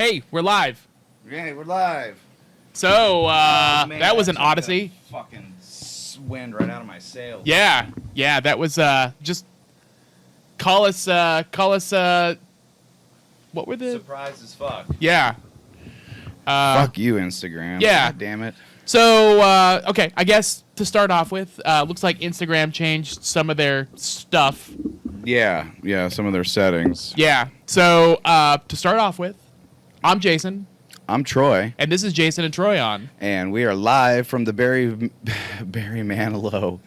Hey, we're live. Hey, we're live. So, Man, that was an took the odyssey. Fucking wind right out of my sails. Yeah, that was, just call us, what were the, Surprised as fuck. yeah. Fuck you, Instagram. yeah. God damn it. So, okay, I guess to start off with, looks like Instagram changed some of their stuff. Yeah, some of their settings. Yeah. So, to start off with, I'm Jason, I'm Troy, and this is Jason and Troy on. and we are live from the Barry Manilow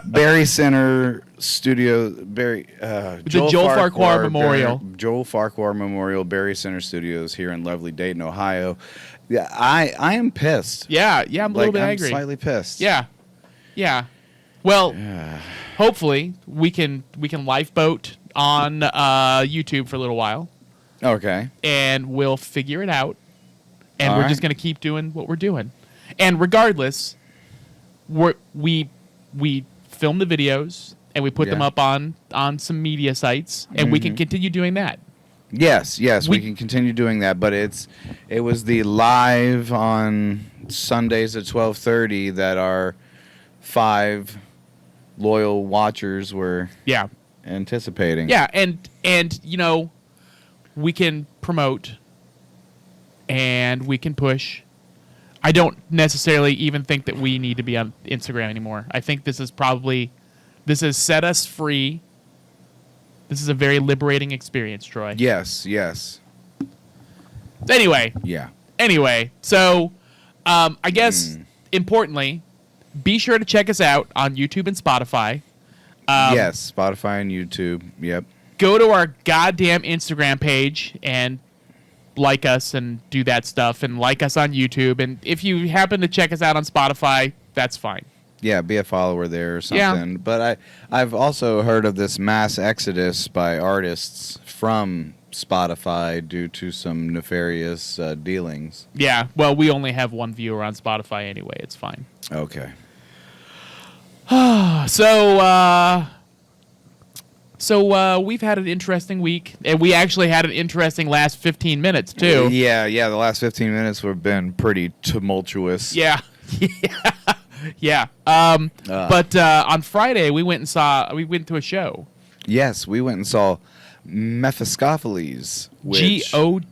Barry Center Studio. Joel Farquhar Memorial. Joel Farquhar Memorial Barry Center Studios here in lovely Dayton, Ohio. Yeah, I am pissed. Yeah, I'm a little bit I'm angry. slightly pissed. Yeah. Well, hopefully we can lifeboat on YouTube for a little while, Okay. and we'll figure it out, and All we're right. just gonna keep doing what we're doing. And regardless, we film the videos and we put them Yeah. up on some media sites, and we can continue doing that. Yes, we We- can continue doing that, but it was the live on Sundays at 12:30 that our 5 loyal watchers were Yeah. anticipating. Yeah, and we can promote and we can push. I don't necessarily even think that we need to be on Instagram anymore. I think this has set us free. This is a very liberating experience, Troy. Yes. Anyway, Yeah. so I guess importantly, be sure to check us out on YouTube and Spotify. Yes, Spotify and YouTube. Yep. Go to our goddamn Instagram page and like us and do that stuff, and like us on YouTube. And if you happen to check us out on Spotify, that's fine. Yeah, be a follower there or Yeah. something. But I've also heard of this mass exodus by artists from Spotify due to some nefarious dealings. Yeah, well, we only have one viewer on Spotify anyway. It's fine. Okay. So we've had an interesting week, and we actually had an interesting last 15 minutes, too. Yeah. The last 15 minutes have been pretty tumultuous. Yeah. Yeah. But on Friday, we went to a show. Yes, we went and saw Mephistopheles. Which, Goddog.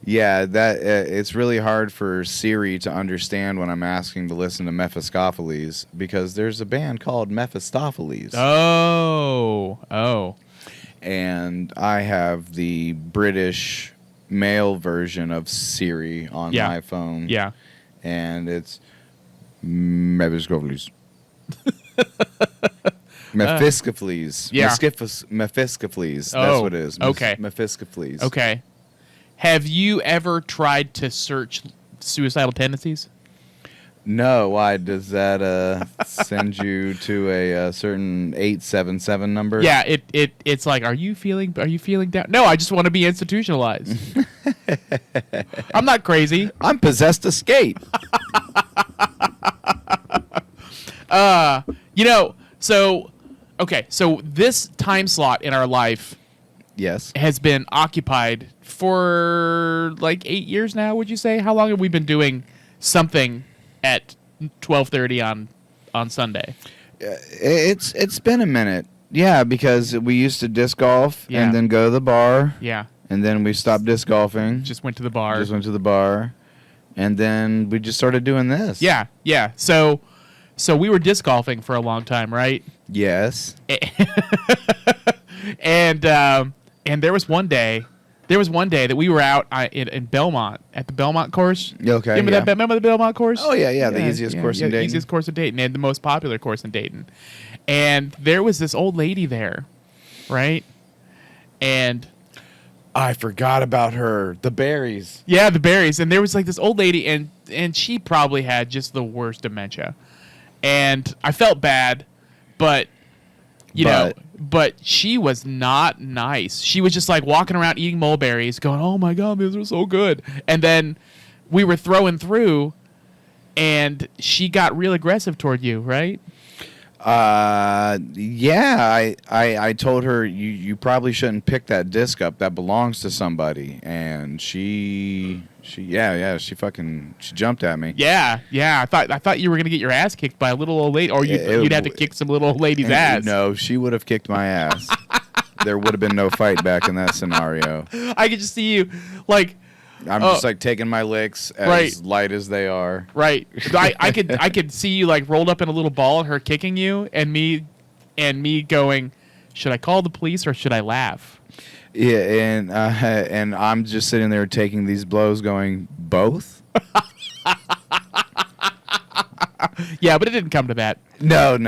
Yeah, that it's really hard for Siri to understand when I'm asking to listen to Mephistopheles because there's a band called Mephistopheles. Oh. And I have the British male version of Siri on Yeah. my phone. Yeah. And it's Mephistopheles. Mephistopheles. Yeah. Mephistopheles. That's Oh, what it is. okay. Mephistopheles. Okay. Have you ever tried to search suicidal tendencies? No, why does that send you to a certain 877 number? Yeah, it's like, are you feeling down? No, I just want to be institutionalized. I'm not crazy. I'm possessed to skate. So this time slot in our life Yes. has been occupied for like 8 years now, would you say? How long have we been doing something at 12:30 on Sunday? It's been a minute. Yeah, because we used to disc golf Yeah. and then go to the bar, Yeah, and then we stopped disc golfing. just went to the bar. Just went to the bar, and then we just started doing this. Yeah. So we were disc golfing for a long time, right? Yes. And there was one day that we were out in Belmont at the Belmont course. Okay. Remember yeah. that? Remember the Belmont course? Oh yeah. The easiest course in Dayton. Easiest course in Dayton, and the most popular course in Dayton. And there was this old lady there, right? And I forgot about her. The berries. yeah, the berries. And there was like this old lady, and she probably had just the worst dementia. And I felt bad, but but she was not nice. She was just like walking around eating mulberries, going, "Oh my God, these are so good." And then we were throwing through, and she got real aggressive toward you, right? Yeah, I told her you probably shouldn't pick that disc up. That belongs to somebody. And she jumped at me. Yeah. I thought you were gonna get your ass kicked by a little old lady, or you'd have to kick some little old lady's ass. No, she would have kicked my ass. There would have been no fight back in that scenario. I could just see you, like. I'm just like taking my licks as light as they are. Right. I could see you like rolled up in a little ball and her kicking you and me going, should I call the police or should I laugh? Yeah, and I'm just sitting there taking these blows going, both? Yeah, but it didn't come to that. No.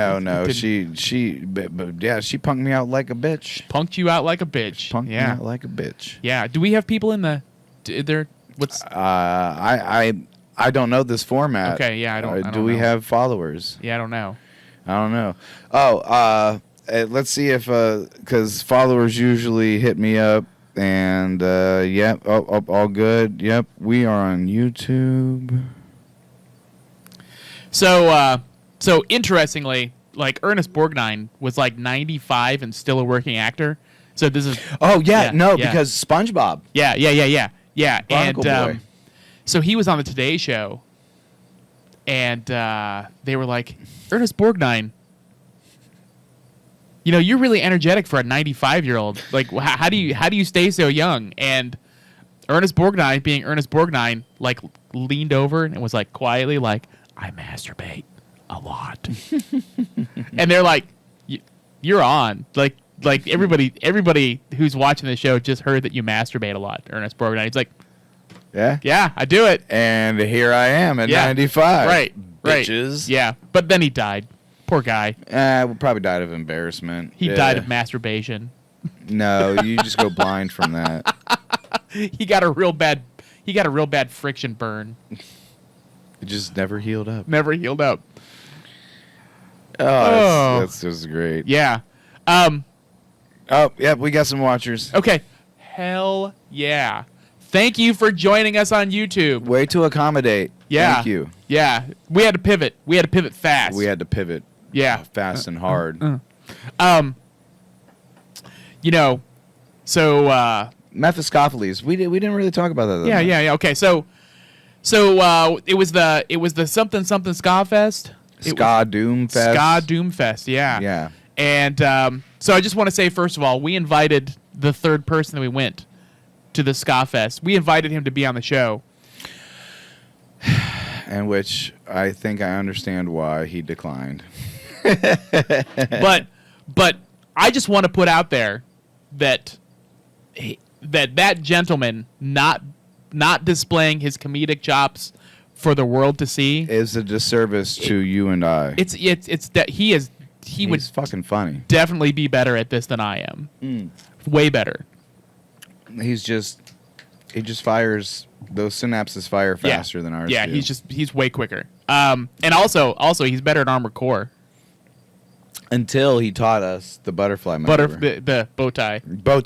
She punked me out like a bitch. Punked you out like a bitch. Punked me out like a bitch. Yeah. Do we have people in the there? What's I don't know this format. Okay, yeah, I don't do we know. have followers? Yeah, I don't know. Oh, let's see if because followers usually hit me up and yep, all good. Yep, we are on YouTube. So interestingly, like Ernest Borgnine was like 95 and still a working actor. So this is because SpongeBob. Yeah. Barnacle And Boy. so he was on the Today Show, and they were like, Ernest Borgnine, you're really energetic for a 95-year-old. Like, how do you stay so young? And Ernest Borgnine, being Ernest Borgnine, like leaned over and was like quietly like, I masturbate a lot. And they're like, you're on. Like everybody who's watching the show just heard that you masturbate a lot, Ernest Borgnine. He's like, yeah, I do it. And here I am at 95. Right. Bitches. Yeah, but then he died. Poor guy. Probably died of embarrassment. He died of masturbation. No, you just go blind from that. He got a real bad friction burn. It just never healed up. Never healed up. That's just great. Yeah. Oh, yeah, we got some watchers. Okay. Hell yeah. Thank you for joining us on YouTube. Way to accommodate. Yeah. Thank you. Yeah. We had to pivot. Fast. We had to pivot. Yeah. Fast and hard. So Mephistopheles. We didn't really talk about that though. Yeah. Okay. So it was the something Ska Fest. Ska Doom Fest. Ska Doom Fest, yeah. Yeah. And so I just want to say, first of all, we invited the third person that we went to the Ska Fest. We invited him to be on the show. And which I think I understand why he declined. But I just want to put out there that that gentleman not displaying his comedic chops for the world to see is a disservice to you and I. It's that he's would fucking funny. Definitely be better at this than I am. Way better. He just fires, those synapses fire faster than ours. Yeah, do. he's way quicker. And also he's better at Armored Core. Until he taught us the butterfly maneuver. The bow tie. Bow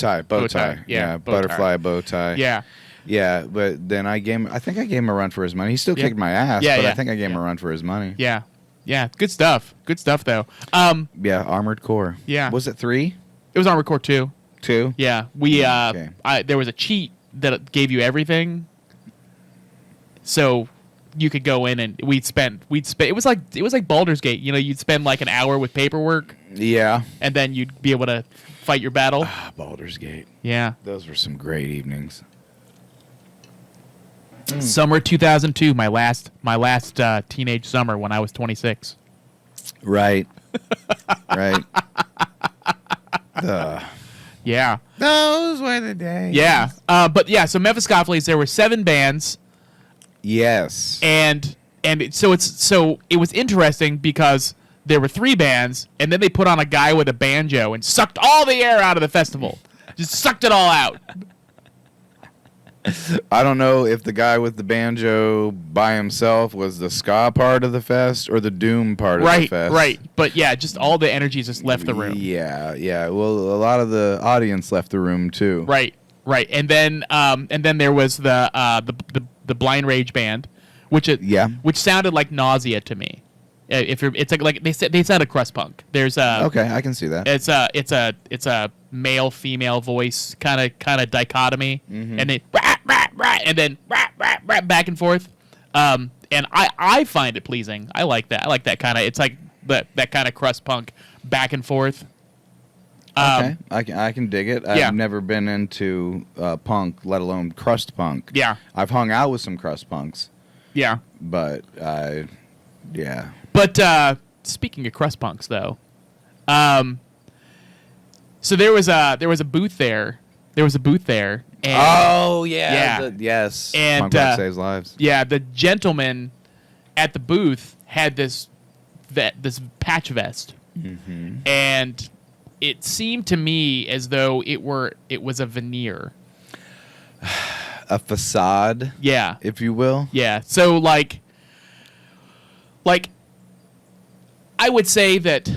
tie. Yeah, butterfly bow tie. Yeah. Yeah, but then I think I gave him a run for his money. He still kicked my ass, but I think I gave him a run for his money. Yeah. Yeah, good stuff. Good stuff though. Yeah, Armored Core. Yeah. Was it 3? It was Armored Core 2. 2? Yeah. We Okay. there was a cheat that gave you everything. So you could go in and we'd spend it was like Baldur's Gate, you'd spend like an hour with paperwork. Yeah. And then you'd be able to fight your battle. Baldur's Gate. Yeah. Those were some great evenings. Summer 2002, my last teenage summer when I was 26. Right. Right. Yeah. Those were the days. Yeah. But yeah, so Mephistopheles, there were 7 bands. Yes. And it was interesting because there were 3 bands, and then they put on a guy with a banjo and sucked all the air out of the festival. Just sucked it all out. I don't know if the guy with the banjo by himself was the ska part of the fest or the doom part of the fest. Right. But yeah, just all the energy just left the room. Yeah. Well, a lot of the audience left the room too. Right. And then there was the Blind Rage band, which sounded like Nausea to me. If you're, it's like they said a crust punk. There's a Okay, I can see that. It's a male female voice kind of dichotomy, and then and then back and forth. And I find it pleasing. I like that. I like that kind of. It's like that kind of crust punk back and forth. Okay, I can dig it. Yeah. I've never been into punk, let alone crust punk. Yeah. I've hung out with some crust punks, Yeah. but yeah. But speaking of crust punks, though, so there was a booth there. There was a booth there. And, Oh yeah, Yeah. yes. And, punk rock saves lives. yeah, the gentleman at the booth had this patch vest, and it seemed to me as though it was a veneer. A facade, Yeah. if you will. Yeah. So like I would say that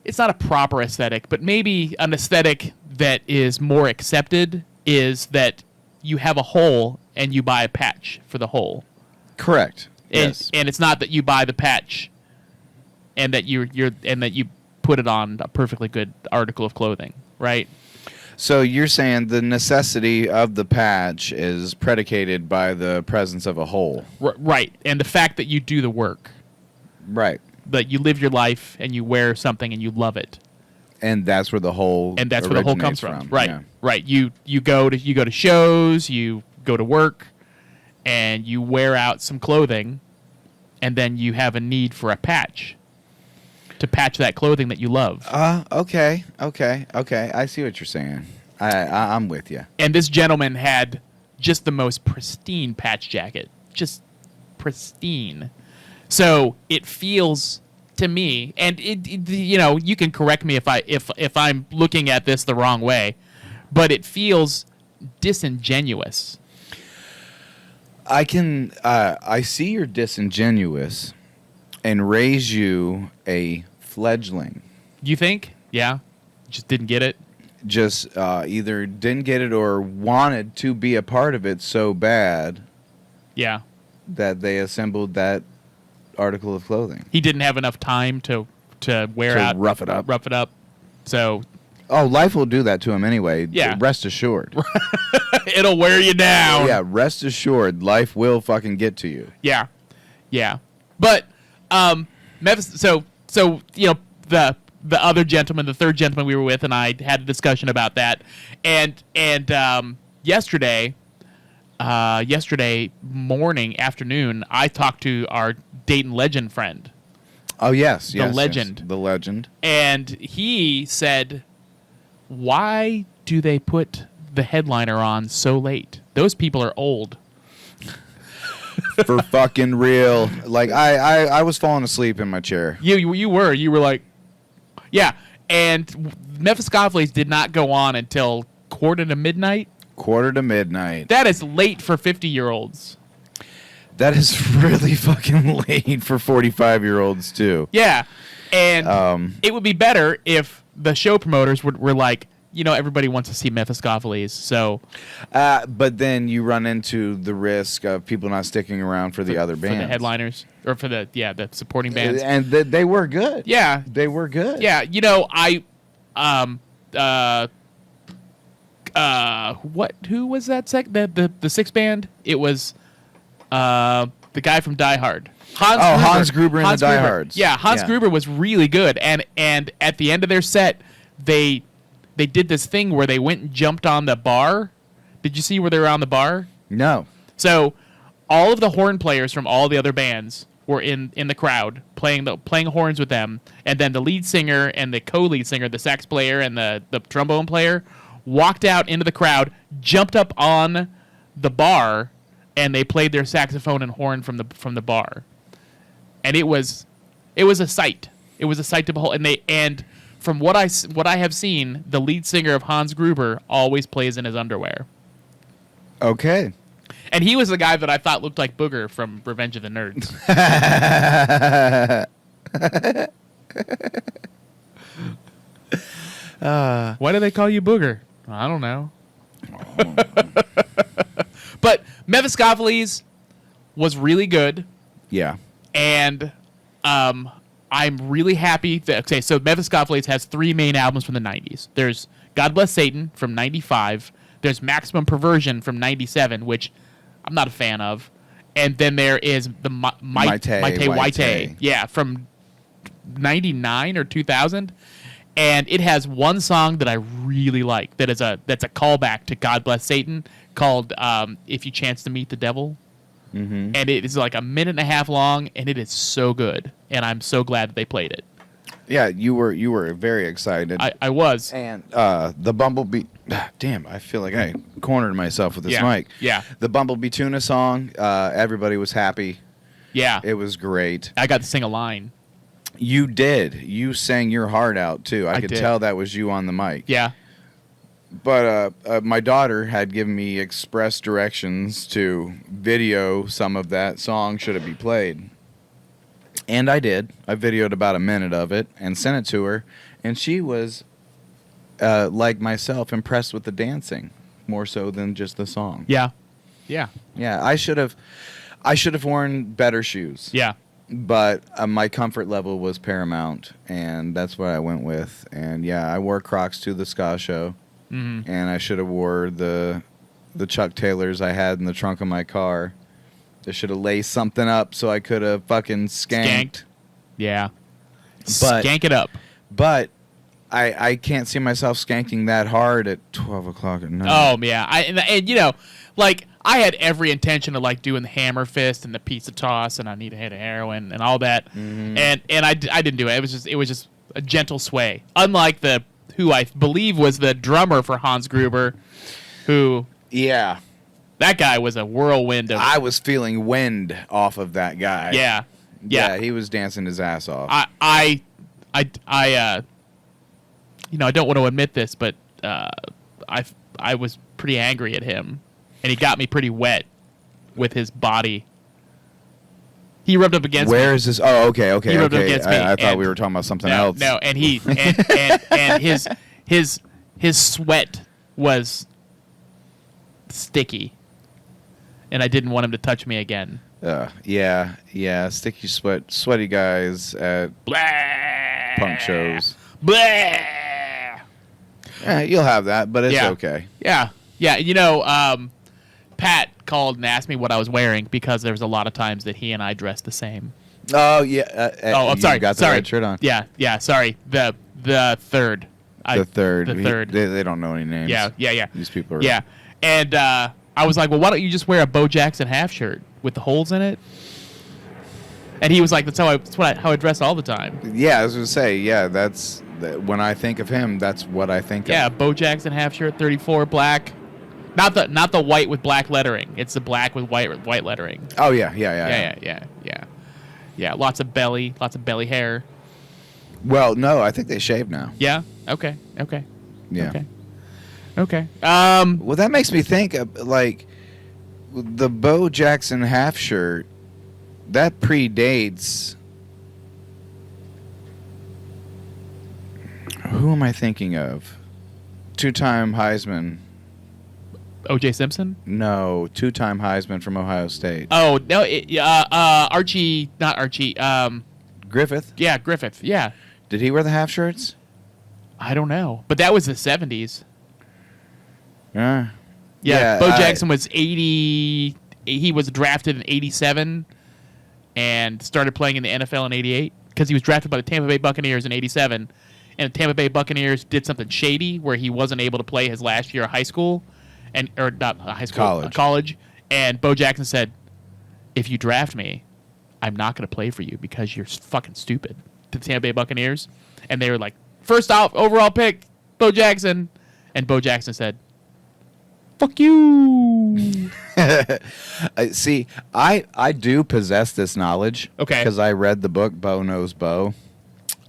it's not a proper aesthetic, but maybe an aesthetic that is more accepted is that you have a hole and you buy a patch for the hole. Correct. And Yes. and it's not that you buy the patch and that you put it on a perfectly good article of clothing, right? So you're saying the necessity of the patch is predicated by the presence of a hole. Right. And the fact that you do the work, Right. that you live your life and you wear something and you love it. And that's where the hole And that's where the hole comes originates from. Right. Yeah. Right. You go to shows, you go to work, and you wear out some clothing, and then you have a need for a patch to patch that clothing that you love. Okay. I see what you're saying. I'm with you. And this gentleman had just the most pristine patch jacket. Just pristine. So it feels to me, and you can correct me if I'm looking at this the wrong way, but it feels disingenuous. I see you're disingenuous and raise you a fledgling. You think? Yeah. Just didn't get it. Just either didn't get it or wanted to be a part of it so bad Yeah. that they assembled that article of clothing. He didn't have enough time to wear To out, rough it up. Rough it up. So Oh, life will do that to him anyway. Yeah. Rest assured. it'll wear you down. Yeah, rest assured, life will fucking get to you. Yeah, yeah. But so the other gentleman, the third gentleman we were with, and I had a discussion about that, and yesterday afternoon, I talked to our Dayton Legend friend, Oh yes, The yes, legend. yes. The legend. and he said, "Why do they put the headliner on so late? Those people are old." For fucking real. Like I was falling asleep in my chair. You were like, yeah. And Mephistopheles did not go on until 1:45. 1:45. That is late for 50-year-olds. That is really fucking late for 45-year-olds too. Yeah, and it would be better if the show promoters were like, everybody wants to see Mephistopheles, so But then you run into the risk of people not sticking around for the other for bands. the headliners or for the supporting bands. And they were good. Yeah, They were good. yeah. Who was that the sixth band? It was the guy from Die Hard. Hans Gruber and the Die Gruber. Hards. Yeah, Hans Yeah. Gruber was really good, and at the end of their set, they did this thing where they went and jumped on the bar. Did you see where they were on the bar? No. So all of the horn players from all the other bands were in the crowd playing horns with them, and then the lead singer and the co-lead singer, the sax player and the trombone player, walked out into the crowd, jumped up on the bar, and they played their saxophone and horn from the bar. And it was a sight. It was a sight to behold. And from what I have seen, the lead singer of Hans Gruber always plays in his underwear. Okay. And he was the guy that I thought looked like Booger from Revenge of the Nerds. Why do they call you Booger? I don't know. But Mephistopheles was really good, Yeah. and I'm really happy that okay. So Memphis Gospel Aids has 3 main albums from the '90s. There's God Bless Satan from '95. There's Maximum Perversion from '97, which I'm not a fan of. And then there is the Maite, yeah, from '99 or 2000. And it has one song that I really like. That's a callback to God Bless Satan called "If You Chance to Meet the Devil." Mm-hmm. And it is like a minute and a half long, and it is so good. And I'm so glad that they played it. Yeah, you were very excited. I was. And the Bumblebee. Damn, I feel like I cornered myself with this mic. Yeah. The Bumblebee Tuna song. Everybody was happy. Yeah. It was great. I got to sing a line. You did. You sang your heart out too. I could did. tell that was you on the mic. Yeah. But my daughter had given me express directions to video some of that song should it be played. And I did. I videoed about a minute of it and sent it to her. And she was, like myself, impressed with the dancing more so than just the song. Yeah. Yeah. Yeah, I should have worn better shoes. Yeah. But my comfort level was paramount, and that's what I went with. And yeah, I wore Crocs to the ska show, and I should have wore the Chuck Taylors I had in the trunk of my car. I should have laced something up so I could have fucking skanked. Yeah. But- Skank it up. But I can't see myself skanking that hard at 12 o'clock at night. Oh yeah. And you know, like I had every intention of like doing the hammer fist and the pizza toss, and I need a hit of heroin and all that. And I didn't do it. It was just a gentle sway. Unlike who I believe was the drummer for Hans Gruber, who Yeah. that guy was a whirlwind of. I was feeling wind off of that guy. Yeah. Yeah, he was dancing his ass off. I you know, I don't want to admit this, but I was pretty angry at him, and he got me pretty wet with his body. He rubbed up against me. Where is this? Oh, okay. He rubbed up against me, I thought and- we were talking about something No, else. no, and he and his sweat was sticky, and I didn't want him to touch me again. Yeah. Sticky sweaty guys at Blah. punk shows. Blah. You'll have that, but it's Yeah. okay. Yeah. You know, Pat called and asked me what I was wearing because there was a lot of times that he and I dressed the same. Oh yeah. Oh, I'm sorry. You got the sorry. red shirt on. Yeah. Sorry. The third. The third. The third. They don't know any names. Yeah. These people are. Yeah. And I was like, well, why don't you just wear a Bo Jackson half shirt with the holes in it? And he was like, that's how I dress all the time. Yeah, I was gonna say. Yeah, when I think of him, that's what I think Yeah, of. Bo Jackson half shirt, 34 black. Not the white with black lettering. It's the black with white lettering. Oh yeah. Yeah. Lots of belly hair. Well, no, I think they shave now. Yeah. Okay. Yeah. Okay. Well, that makes me think of, like, the Bo Jackson half shirt. That predates. Who am I thinking of? 2-time Heisman. O.J. Simpson. No, 2-time Heisman from Ohio State. Oh no. Archie. Not Archie. Griffith. Yeah, Griffith. Yeah. Did he wear the half shirts? I don't know, but that was the 70s. Yeah. Yeah. Bo Jackson was 80. He was drafted in 87. And started playing in the NFL in 88 because he was drafted by the Tampa Bay Buccaneers in 87. And the Tampa Bay Buccaneers did something shady where he wasn't able to play his last year of high school, or not high school, college. And Bo Jackson said, if you draft me, I'm not going to play for you because you're fucking stupid, to the Tampa Bay Buccaneers. And they were like, first off, overall pick, Bo Jackson. And Bo Jackson said, fuck you. See, I do possess this knowledge. Okay. Because I read the book Bo Knows Bo.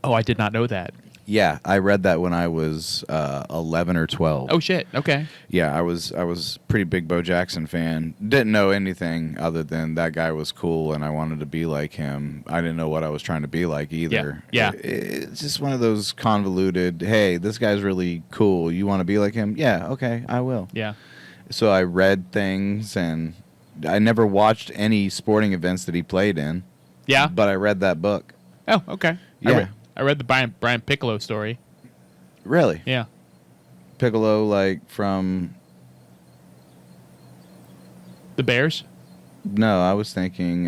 Oh, I did not know that. Yeah, I read that when I was 11 or 12. Oh, shit. Okay. Yeah, I was a pretty big Bo Jackson fan. Didn't know anything other than that guy was cool and I wanted to be like him. I didn't know what I was trying to be like either. Yeah. It's just one of those convoluted, hey, this guy's really cool. You want to be like him? Yeah, okay, I will. Yeah. So I read things, and I never watched any sporting events that he played in. Yeah. But I read that book. Oh, okay. Yeah. I read the Brian Piccolo story. Really? Yeah. Piccolo, like from... The Bears? No, I was thinking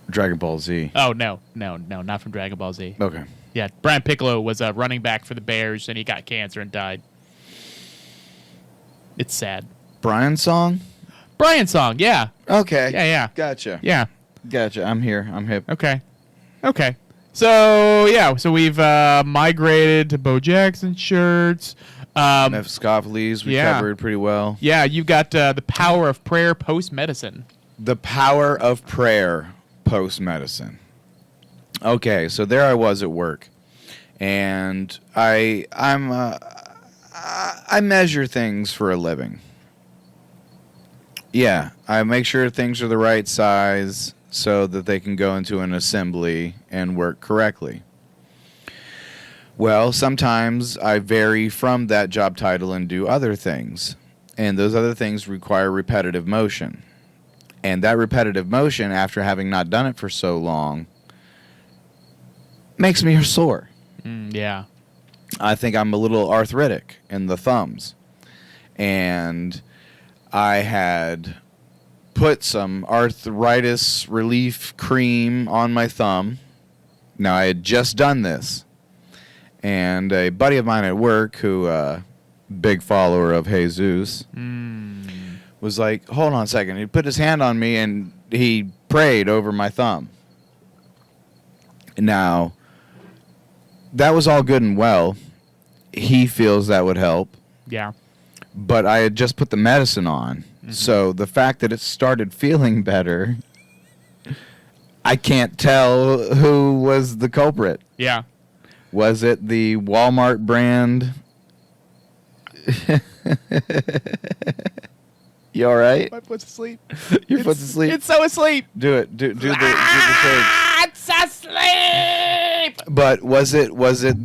Dragon Ball Z. Oh, no, not from Dragon Ball Z. Okay. Yeah, Brian Piccolo was a running back for the Bears, and he got cancer and died. It's sad. Brian song? Brian song, yeah. Okay. Yeah. Gotcha. Yeah. Gotcha. I'm here. I'm hip. Okay. So we've migrated to Bo Jackson shirts. Mephistopheles, we covered pretty well. Yeah, you've got the power of prayer post medicine. The power of prayer post medicine. Okay, so there I was at work, and I measure things for a living. Yeah, I make sure things are the right size so that they can go into an assembly and work correctly. Well, sometimes I vary from that job title and do other things, and those other things require repetitive motion. And that repetitive motion, after having not done it for so long, makes me sore. Yeah. I think I'm a little arthritic in the thumbs. And I had put some arthritis relief cream on my thumb. Now, I had just done this. And a buddy of mine at work, who, big follower of Jesus, was like, hold on a second. He put his hand on me and he prayed over my thumb. Now, that was all good and well. He feels that would help. Yeah. But I had just put the medicine on. Mm-hmm. So the fact that it started feeling better, I can't tell who was the culprit. Yeah. Was it the Walmart brand? You all right? My foot's asleep. Your foot's asleep? It's so asleep. Do it. Do the shake. It's asleep. But was it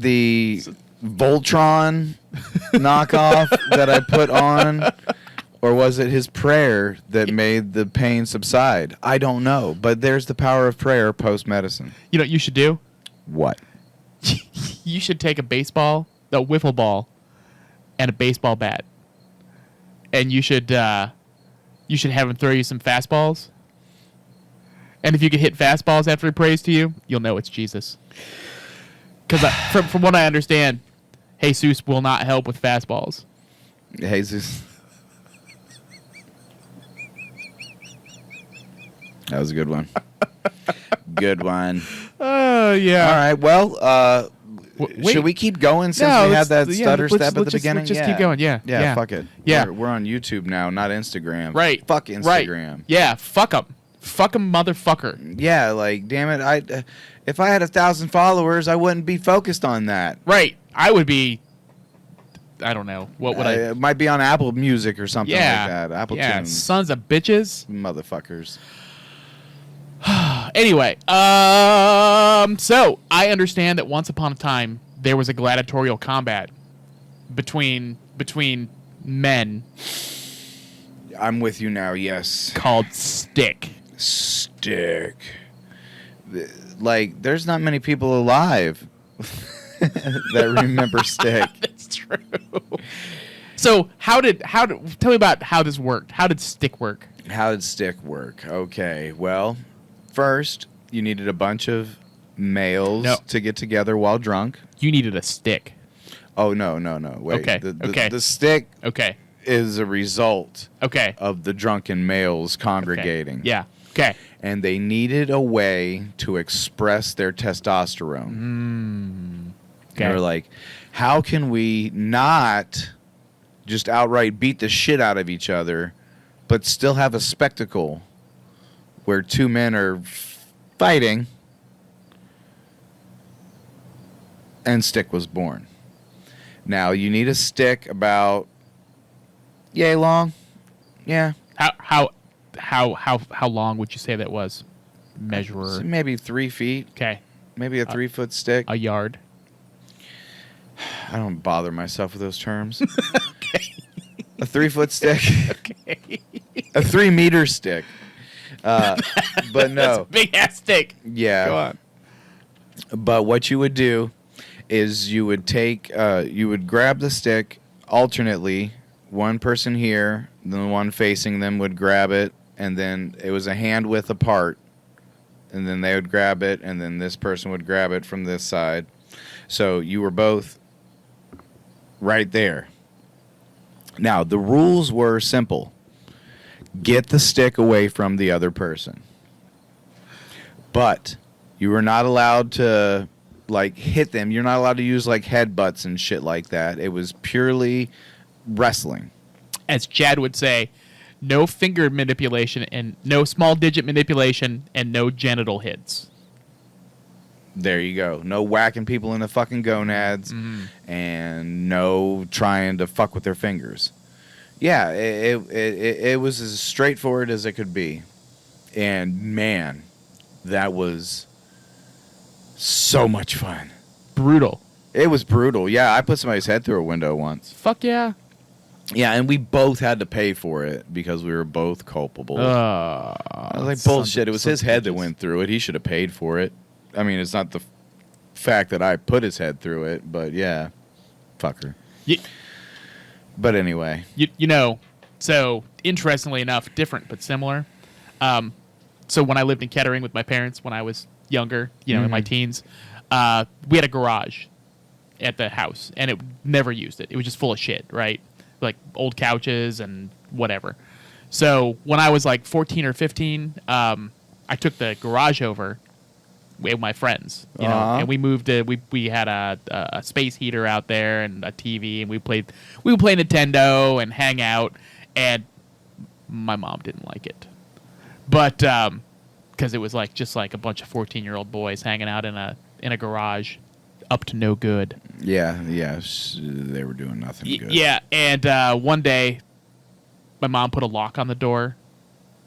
the Voltron knockoff that I put on? Or was it his prayer that made the pain subside? I don't know. But there's the power of prayer post-medicine. You know what you should do? What? You should take a wiffle ball, and a baseball bat. And you should have him throw you some fastballs. And if you can hit fastballs after he prays to you, you'll know it's Jesus. Because from what I understand, Jesus will not help with fastballs. Jesus. That was a good one. Good one. Oh, yeah. All right. Well, should we keep going since we had that stutter step at the beginning? Let's just keep going. Yeah. Fuck it. Yeah. We're on YouTube now, not Instagram. Right. Fuck Instagram. Right. Yeah. Fuck 'em. Fuck 'em, motherfucker. Yeah. Like, damn it. If I had 1,000 followers, I wouldn't be focused on that. Right. I would be. I don't know. What would I? It might be on Apple Music or something like that. Apple Tunes. Sons of bitches. Motherfuckers. Anyway, so I understand that once upon a time there was a gladiatorial combat between men I'm with you now, yes. called stick. Stick. Like, there's not many people alive that remember stick. That's true. So tell me about how this worked. How did stick work? How did stick work? Okay, well, first, you needed a bunch of males to get together while drunk. You needed a stick. Oh, no. Wait. Okay. The stick Okay. is a result Okay. of the drunken males congregating. Okay. Yeah. Okay. And they needed a way to express their testosterone. Okay. They were like, how can we not just outright beat the shit out of each other, but still have a spectacle where two men are fighting? And Stick was born. Now, you need a stick about yay long. Yeah. How long would you say that was? Measurer. So maybe 3 feet. Okay. Maybe a 3-foot stick. A yard. I don't bother myself with those terms. Okay. A 3-foot stick. Okay. A 3-meter stick. But no. That's a big ass stick. Yeah. Go on. But what you would do is you would grab the stick alternately. One person here, then the one facing them would grab it, and then it was a hand width apart. And then they would grab it, and then this person would grab it from this side. So you were both right there. Now, the rules were simple. Get the stick away from the other person. But you were not allowed to, like, hit them. You're not allowed to use, like, headbutts and shit like that. It was purely wrestling. As Chad would say, no finger manipulation and no small digit manipulation and no genital hits. There you go. No whacking people in the fucking gonads and no trying to fuck with their fingers. Yeah, it was as straightforward as it could be. And man, that was so much fun. Brutal. It was brutal. Yeah, I put somebody's head through a window once. Fuck yeah. Yeah, and we both had to pay for it because we were both culpable. I was like, bullshit. It was his head that went through it. He should have paid for it. I mean, it's not the fact that I put his head through it, but yeah, fucker. But anyway. You know, so interestingly enough, different but similar. So when I lived in Kettering with my parents when I was younger, you know, in my teens, we had a garage at the house, and it never used it. It was just full of shit, right? Like old couches and whatever. So when I was like 14 or 15, I took the garage over with my friends, you know, and we moved to, we had a space heater out there and a TV, and we would play Nintendo and hang out, and my mom didn't like it. But because it was like just like a bunch of 14-year-old boys hanging out in a garage, up to no good. Yeah, they were doing nothing good. Yeah, and one day, my mom put a lock on the door,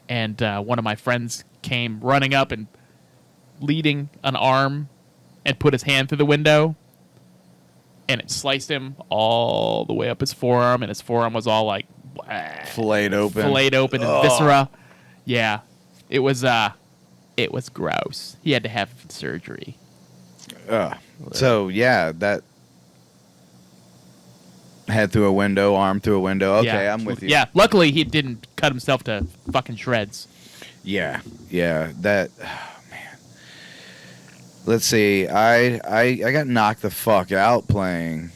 and one of my friends came running up and leading an arm and put his hand through the window, and it sliced him all the way up his forearm, and his forearm was all like filleted open and viscera. Yeah, it was gross. He had to have surgery. So yeah, that head through a window, arm through a window. Okay, yeah. I'm with you. Yeah, luckily he didn't cut himself to fucking shreds. Yeah, that. Oh, man. Let's see. I got knocked the fuck out playing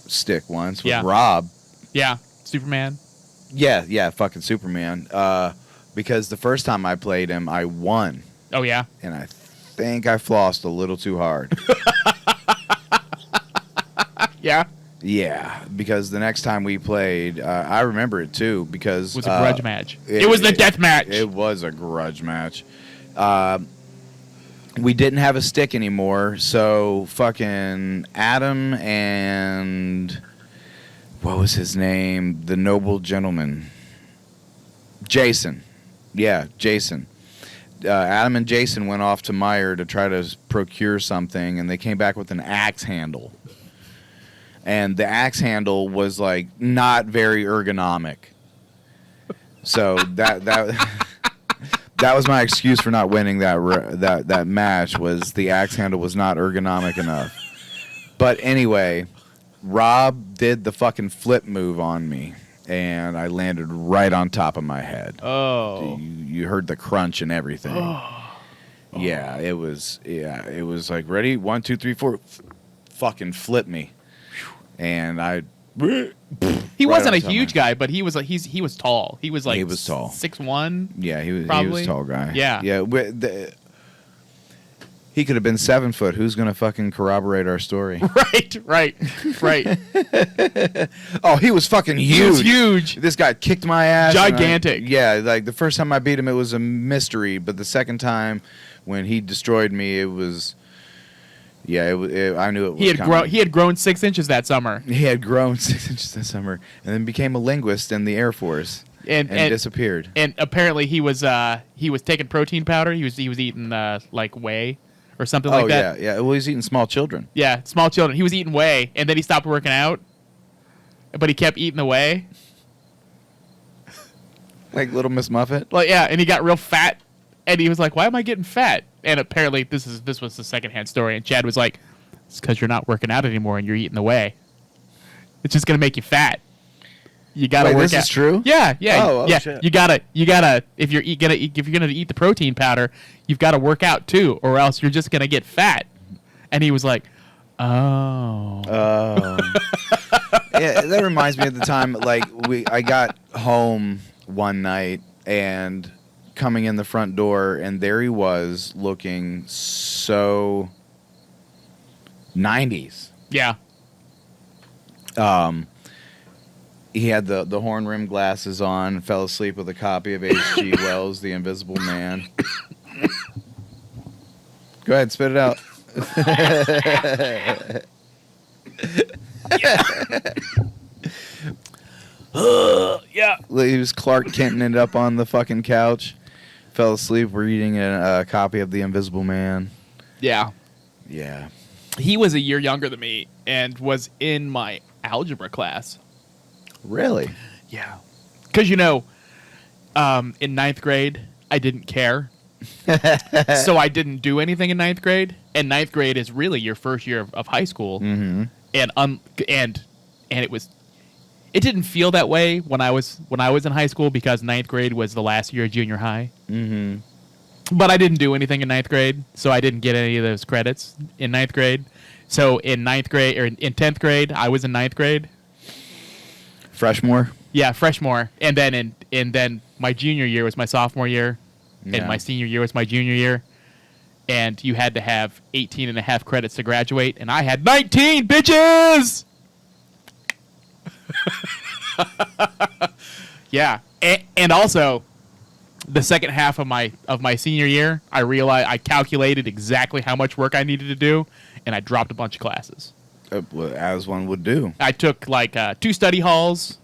stick once with Rob. Yeah, Superman. Yeah, fucking Superman. Because the first time I played him, I won. Oh yeah. And I think I flossed a little too hard. Yeah. Yeah, because the next time we played, I remember it too because it was a grudge match. It was the death match. It was a grudge match. We didn't have a stick anymore, so fucking Adam and what was his name? The noble gentleman, Jason. Yeah, Jason. Adam and Jason went off to Meyer to try to procure something, and they came back with an axe handle. And the axe handle was like not very ergonomic. So that that was my excuse for not winning that match. Was the axe handle was not ergonomic enough. But anyway, Rob did the fucking flip move on me, and I landed right on top of my head. Oh, you heard the crunch and everything. Oh. Yeah, it was like ready 1, 2, 3, 4, fucking flip me. And he wasn't a huge guy, but he was like he was tall. He was like 6'1". Yeah, he was a tall guy. Yeah. He could have been 7 foot. Who's gonna fucking corroborate our story? Right. Oh, he was fucking huge. He was huge. This guy kicked my ass. Gigantic. Like the first time I beat him, it was a mystery. But the second time, when he destroyed me, it was. Yeah, I knew it was He had grown 6 inches that summer. He had grown 6 inches that summer, and then became a linguist in the Air Force, and disappeared. And apparently he was taking protein powder. He was eating like whey or something like that. Yeah. Well, he's eating small children. Yeah, small children. He was eating whey, and then he stopped working out, but he kept eating the whey. Like Little Miss Muffet. Like and he got real fat. And he was like, "Why am I getting fat?" And apparently, this was the secondhand story. And Chad was like, "It's because you're not working out anymore and you're eating away. It's just gonna make you fat. You gotta work out." This is true? Yeah. Oh, shit. You gotta. If you're gonna eat the protein powder, you've got to work out too, or else you're just gonna get fat. And he was like, "Oh." Yeah, that reminds me of the time I got home one night and coming in the front door, and there he was looking so 90s. Yeah. He had the horn rimmed glasses on, fell asleep with a copy of H.G. Wells' The Invisible Man. Go ahead, spit it out. Yeah. He was Clark Kenton, ended up on the fucking couch, fell asleep. We're eating a copy of The Invisible Man. Yeah. Yeah. He was a year younger than me and was in my algebra class. Really? Yeah. Because, in ninth grade, I didn't care. So I didn't do anything in ninth grade. And ninth grade is really your first year of high school. Mm-hmm. And it didn't feel that way when I was in high school because ninth grade was the last year of junior high. Mm-hmm. But I didn't do anything in ninth grade, so I didn't get any of those credits in ninth grade. So in ninth grade or in 10th grade, I was in ninth grade. Freshmore? Yeah, freshmore. And then my junior year was my sophomore year, Yeah. and my senior year was my junior year. And you had to have 18 and a half credits to graduate, and I had 19, bitches! Yeah. And also, the second half of my senior year, I calculated exactly how much work I needed to do, and I dropped a bunch of classes. As one would do. I took 2 study halls,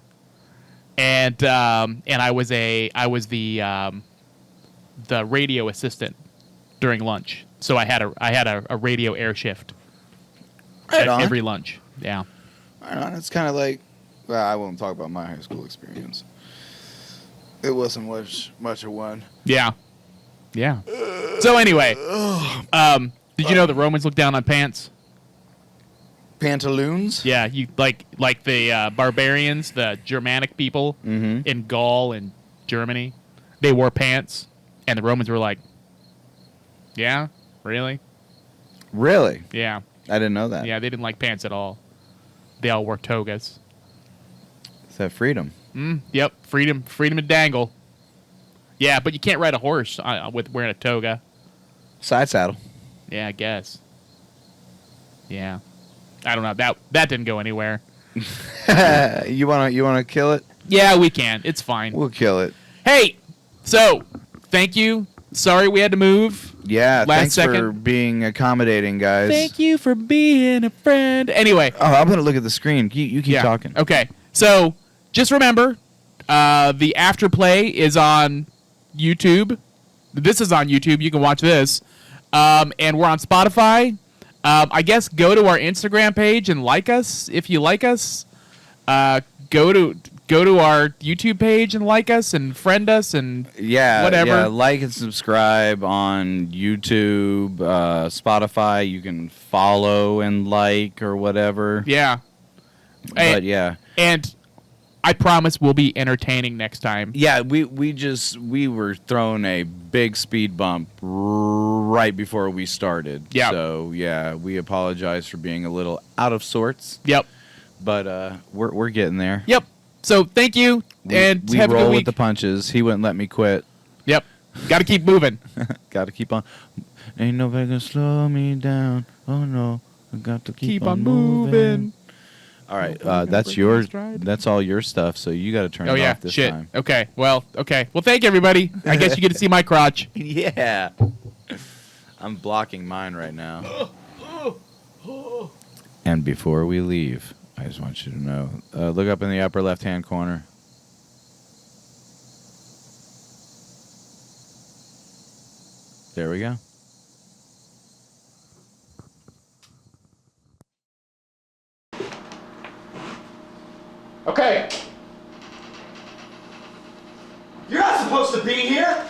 and I was the radio assistant during lunch. So I had a radio air shift Right on. every lunch. Yeah. Right on. It's kind of like, well, I won't talk about my high school experience. It wasn't much of one. Yeah. Yeah. So anyway, did you know the Romans looked down on pants? Pantaloons? Yeah, you like the barbarians, the Germanic people Mm-hmm. in Gaul and Germany. They wore pants, and the Romans were like, "Yeah, really? Really? Yeah, I didn't know that. yeah." They didn't like pants at all. They all wore togas. Is that freedom? Yep, freedom to dangle. Yeah, but you can't ride a horse with wearing a toga. Side saddle. Yeah, I guess. Yeah, I don't know. That didn't go anywhere. You wanna kill it? Yeah, we can. It's fine. We'll kill it. Hey, so thank you. Sorry we had to move. Yeah, Last thanks second. for being accommodating, guys. Thank you for being a friend. Anyway. Oh, I'm gonna look at the screen. You keep talking. Okay. So just remember, the afterplay is on YouTube. This is on YouTube. You can watch this. And we're on Spotify. I guess go to our Instagram page and like us if you like us. Go to our YouTube page and like us and friend us and whatever. Yeah, like and subscribe on YouTube, Spotify. You can follow and like or whatever. Yeah. But yeah. And I promise we'll be entertaining next time. Yeah, we were thrown a big speed bump right before we started. Yeah. So yeah, we apologize for being a little out of sorts. Yep. But we're getting there. Yep. So thank you, and We have a roll good week. with the punches. He wouldn't let me quit. Yep. Got to keep moving. Got to keep on. Ain't nobody gonna slow me down. Oh no, I got to keep on moving. All right, Nobody gonna that's break your. my stride. That's all your stuff. So you got to turn Oh it yeah. off this Shit. time. Okay. Well. Thank you, everybody. I guess you get to see my crotch. Yeah. I'm blocking mine right now. And before we leave, I just want you to know, look up in the upper left-hand corner. There we go. Okay. You're not supposed to be here!